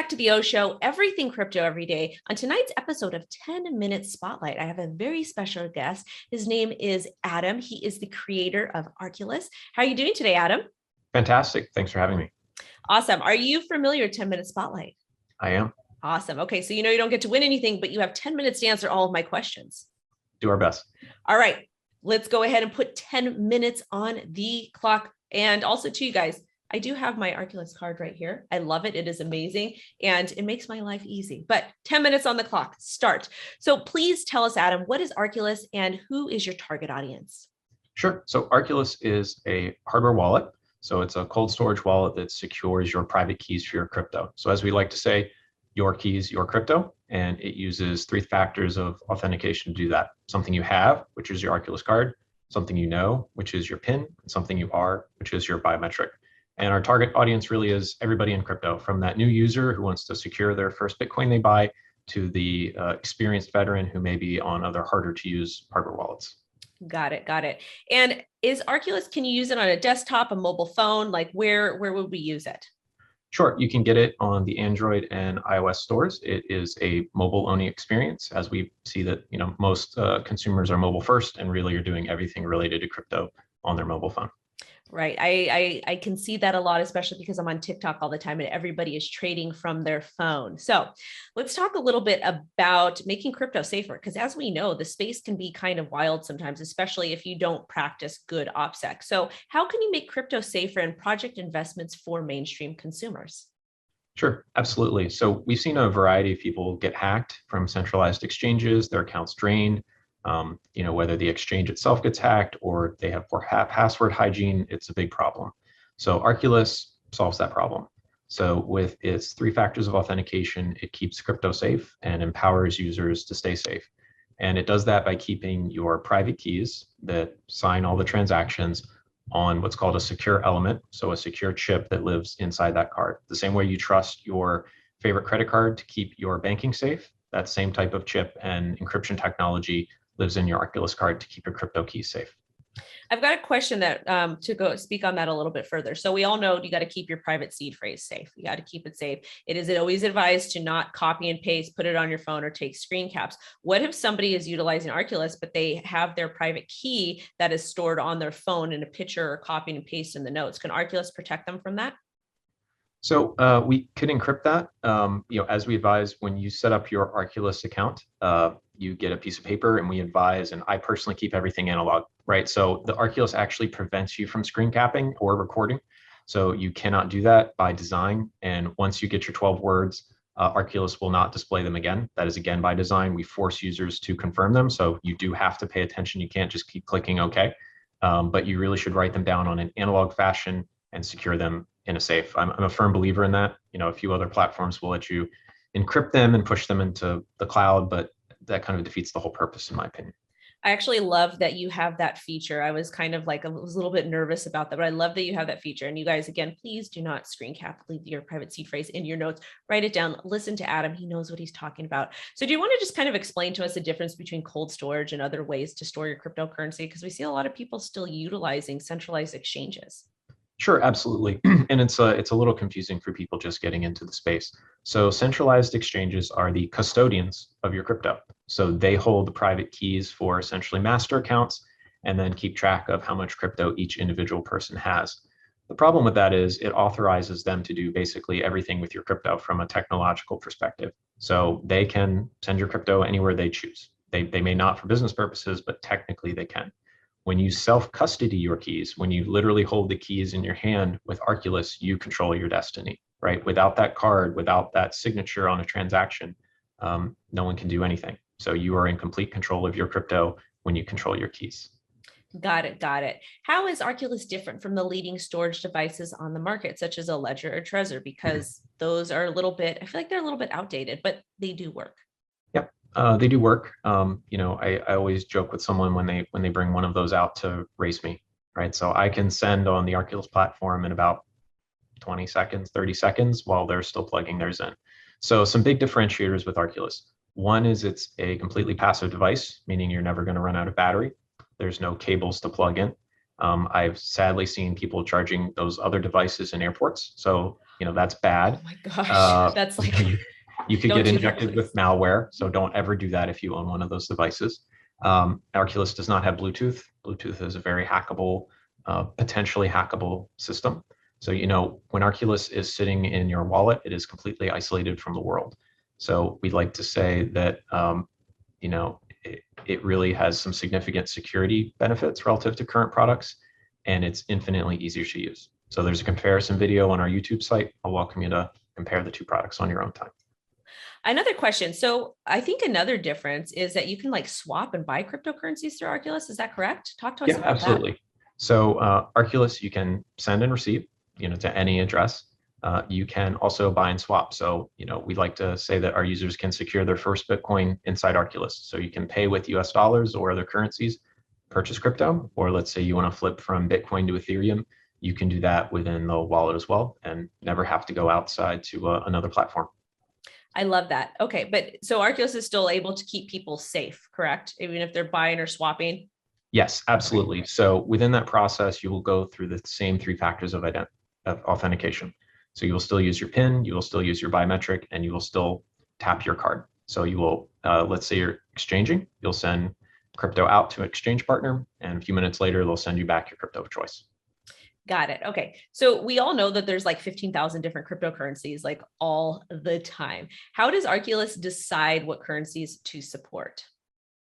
back to the O Show, everything crypto every day. On tonight's episode of 10-Minute Spotlight, I have a very special guest. His name is Adam. He is the creator of Arculus. How are you doing today, Adam? Fantastic. Thanks for having me. Awesome. Are you familiar with 10-Minute Spotlight? I am. Awesome. Okay, so you know you don't get to win anything, but you have 10 minutes to answer all of my questions. Do our best. All right, let's go ahead and put 10 minutes on the clock. And also to you guys, I do have my Arculus card right here. I love it. It is amazing. And it makes my life easy. But 10 minutes on the clock, start. So please tell us, Adam, what is Arculus and who is your target audience? Sure. So Arculus is a hardware wallet. So it's a cold storage wallet that secures your private keys for your crypto. So as we like to say, your keys, your crypto, and it uses 3 factors of authentication to do that. Something you have, which is your Arculus card, something you know, which is your PIN, and something you are, which is your biometric. And our target audience really is everybody in crypto, from that new user who wants to secure their first Bitcoin they buy to the experienced veteran who may be on other harder to use hardware wallets. Got it. Got it. And is Arculus, can you use it on a desktop, a mobile phone? Like where would we use it? Sure, you can get it on the Android and iOS stores. It is a mobile-only experience, as we see that most consumers are mobile first and really are doing everything related to crypto on their mobile phone. Right. I can see that a lot, especially because I'm on TikTok all the time and everybody is trading from their phone. So let's talk a little bit about making crypto safer, because as we know, the space can be kind of wild sometimes, especially if you don't practice good OPSEC. So how can you make crypto safer and project investments for mainstream consumers? Sure, absolutely. So we've seen a variety of people get hacked from centralized exchanges, their accounts drained. Whether the exchange itself gets hacked or they have poor password hygiene, it's a big problem. So Arculus solves that problem. So with its 3 factors of authentication, it keeps crypto safe and empowers users to stay safe. And it does that by keeping your private keys that sign all the transactions on what's called a secure element. So a secure chip that lives inside that card. The same way you trust your favorite credit card to keep your banking safe, that same type of chip and encryption technology lives in your Arculus card to keep your crypto keys safe. I've got a question that to go speak on that a little bit further. So we all know you got to keep your private seed phrase safe. You got to keep it safe. It is always advised to not copy and paste, put it on your phone or take screen caps. What if somebody is utilizing Arculus, but they have their private key that is stored on their phone in a picture or copying and paste in the notes? Can Arculus protect them from that? So we could encrypt that. As we advise, when you set up your Arculus account, you get a piece of paper, and we advise, and I personally keep everything analog, right? So the Arculus actually prevents you from screen capping or recording. So you cannot do that by design. And once you get your 12 words, Arculus will not display them again. That is again by design. We force users to confirm them. So you do have to pay attention. You can't just keep clicking OK, but you really should write them down on an analog fashion and secure them in a safe. I'm a firm believer in that. A few other platforms will let you encrypt them and push them into the cloud, but that kind of defeats the whole purpose, in my opinion. I actually love that you have that feature. I was kind of like, I was a little bit nervous about that, but I love that you have that feature. And you guys, again, please do not screen cap, leave your private seed phrase in your notes, write it down, listen to Adam. He knows what he's talking about. So do you want to just kind of explain to us the difference between cold storage and other ways to store your cryptocurrency? Because we see a lot of people still utilizing centralized exchanges. Sure, absolutely. And it's a little confusing for people just getting into the space. So centralized exchanges are the custodians of your crypto. So they hold the private keys for essentially master accounts and then keep track of how much crypto each individual person has. The problem with that is it authorizes them to do basically everything with your crypto from a technological perspective. So they can send your crypto anywhere they choose. They may not for business purposes, but technically they can. When you self-custody your keys, when you literally hold the keys in your hand with Arculus, you control your destiny, right? Without that card, without that signature on a transaction, no one can do anything. So you are in complete control of your crypto when you control your keys. Got it. Got it. How is Arculus different from the leading storage devices on the market, such as a Ledger or Trezor? Because those are a little bit, I feel like they're a little bit outdated, but they do work. Yep. They do work. I always joke with someone when they bring one of those out to race me, right? So I can send on the Arculus platform in about 20 seconds, 30 seconds while they're still plugging theirs in. So some big differentiators with Arculus. One is it's a completely passive device, meaning you're never going to run out of battery. There's no cables to plug in. I've sadly seen people charging those other devices in airports. So, that's bad. Oh my gosh, Uh, that's you know, like, you could don't get do that, injected please. with malware. So don't ever do that if you own one of those devices. Arculus does not have Bluetooth. Bluetooth is a very hackable, potentially hackable system. So, when Arculus is sitting in your wallet, it is completely isolated from the world. So we like to say that, it really has some significant security benefits relative to current products, and it's infinitely easier to use. So there's a comparison video on our YouTube site. I'll welcome you to compare the two products on your own time. Another question. So I think another difference is that you can like swap and buy cryptocurrencies through Arculus. Is that correct? Talk to us Yeah, about that. absolutely. So Arculus, you can send and receive, to any address. You can also buy and swap. So, we like to say that our users can secure their first Bitcoin inside Arculus. So you can pay with US dollars or other currencies, purchase crypto, or let's say you want to flip from Bitcoin to Ethereum, you can do that within the wallet as well and never have to go outside to another platform. I love that. Okay. But so Arculus is still able to keep people safe, correct? Even if they're buying or swapping. Yes, Okay. absolutely. So within that process, you will go through the same three factors of authentication. So you will still use your PIN, you will still use your biometric, and you will still tap your card. So you will, let's say you're exchanging, you'll send crypto out to an exchange partner, and a few minutes later, they'll send you back your crypto of choice. Got it. Okay. So we all know that there's like 15,000 different cryptocurrencies like all the time. How does Arculus decide what currencies to support?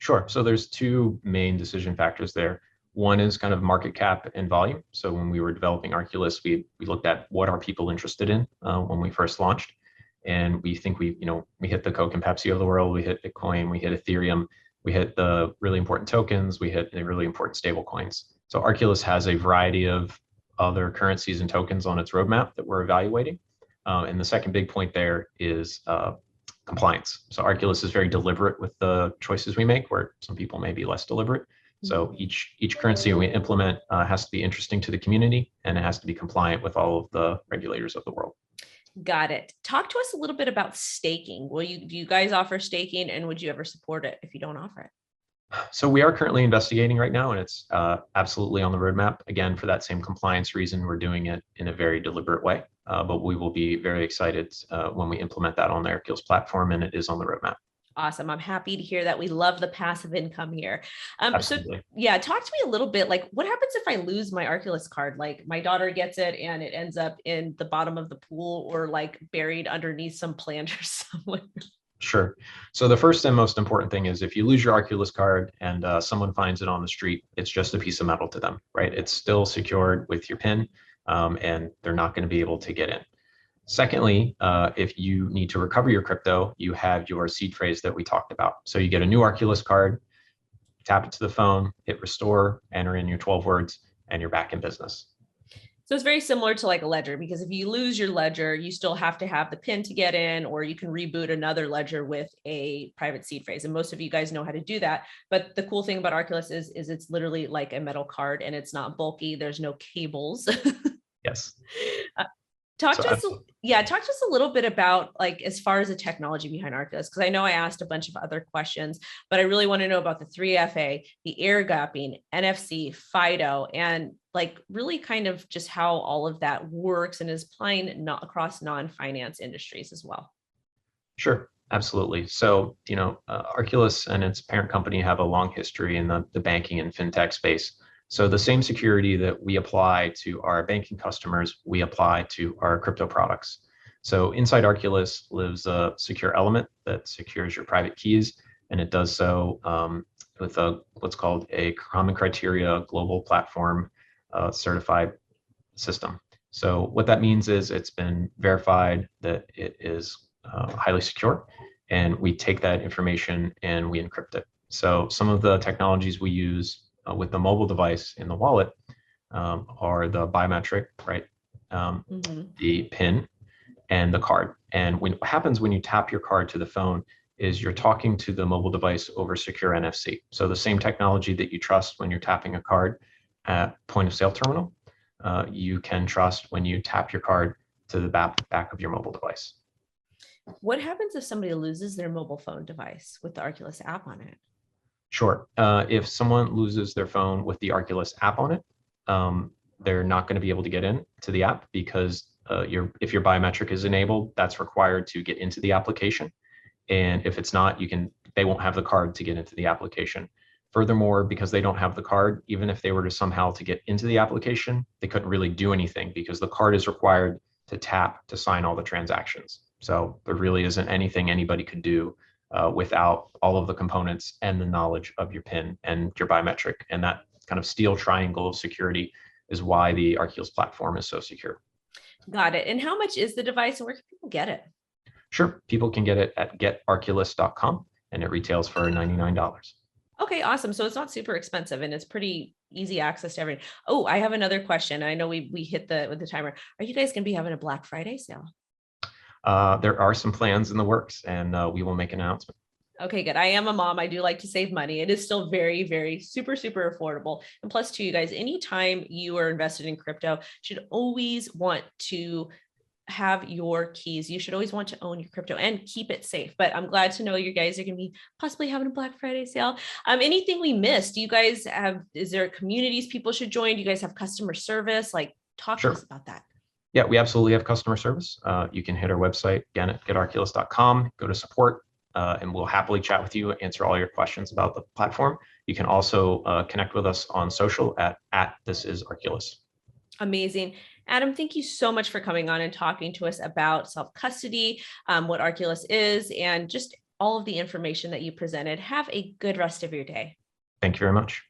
Sure. So there's two main decision factors there. One is kind of market cap and volume. So when we were developing Arculus, we looked at what are people interested in when we first launched, and we think we hit the Coke and Pepsi of the world, we hit Bitcoin, we hit Ethereum, we hit the really important tokens, we hit the really important stable coins. So Arculus has a variety of other currencies and tokens on its roadmap that we're evaluating. And the second big point there is compliance. So Arculus is very deliberate with the choices we make, where some people may be less deliberate. So each currency we implement has to be interesting to the community, and it has to be compliant with all of the regulators of the world. Got it. Talk to us a little bit about staking. Do you guys offer staking, and would you ever support it if you don't offer it? So we are currently investigating right now, and it's absolutely on the roadmap. Again, for that same compliance reason, we're doing it in a very deliberate way. But we will be very excited when we implement that on the Arcules platform, and it is on the roadmap. Awesome. I'm happy to hear that. We love the passive income here. So Absolutely. yeah, talk to me a little bit, like what happens if I lose my Arculus card? Like my daughter gets it and it ends up in the bottom of the pool or like buried underneath some plant or somewhere. Sure. So the first and most important thing is if you lose your Arculus card and someone finds it on the street, it's just a piece of metal to them, right? It's still secured with your PIN, and they're not going to be able to get in. Secondly, if you need to recover your crypto, you have your seed phrase that we talked about. So you get a new Arculus card, tap it to the phone, hit restore, enter in your 12 words, and you're back in business. So it's very similar to like a ledger, because if you lose your ledger, you still have to have the PIN to get in, or you can reboot another ledger with a private seed phrase. And most of you guys know how to do that. But the cool thing about Arculus is it's literally like a metal card and it's not bulky. There's no cables. Yes. Talk So to us, talk to us a little bit about like as far as the technology behind Arculus, because I know I asked a bunch of other questions, but I really want to know about the 3FA, the air gapping, NFC, FIDO, and like really kind of just how all of that works and is applying not across non-finance industries as well. Sure. Absolutely. So, Arculus and its parent company have a long history in the banking and fintech space. So the same security that we apply to our banking customers, we apply to our crypto products. So inside Arculus lives a secure element that secures your private keys, and it does so with what's called a common criteria global platform certified system. So what that means is it's been verified that it is highly secure, and we take that information and we encrypt it. So some of the technologies we use with the mobile device in the wallet are the biometric, right? The PIN and the card. And what happens when you tap your card to the phone is you're talking to the mobile device over secure NFC. So the same technology that you trust when you're tapping a card at point of sale terminal, you can trust when you tap your card to the back of your mobile device. What happens if somebody loses their mobile phone device with the Arculus app on it? Sure. If someone loses their phone with the Arculus app on it, they're not going to be able to get in to the app because if your biometric is enabled, that's required to get into the application. And if it's not, they won't have the card to get into the application. Furthermore, because they don't have the card, even if they were to somehow to get into the application, they couldn't really do anything because the card is required to tap to sign all the transactions. So there really isn't anything anybody could do without all of the components and the knowledge of your PIN and your biometric. And that kind of steel triangle of security is why the Arculus platform is so secure. Got it. And how much is the device and where can people get it? Sure, people can get it at getarculus.com and it retails for $99. Okay, awesome. So it's not super expensive and it's pretty easy access to everything. Oh, I have another question. I know we hit with the timer. Are you guys going to be having a Black Friday sale? There are some plans in the works and we will make an announcement. Okay, good. I am a mom. I do like to save money. It is still very, very super affordable. And plus too, you guys, anytime you are invested in crypto, should always want to have your keys. You should always want to own your crypto and keep it safe. But I'm glad to know you guys are going to be possibly having a Black Friday sale. Anything we missed? Do you guys is there communities people should join? Do you guys have customer service? Like talk to us about that. Yeah, we absolutely have customer service. You can hit our website again at getarculus.com, go to support, and we'll happily chat with you, answer all your questions about the platform. You can also connect with us on social at @thisisarculus. Amazing. Adam, thank you so much for coming on and talking to us about self-custody, what Arculus is, and just all of the information that you presented. Have a good rest of your day. Thank you very much.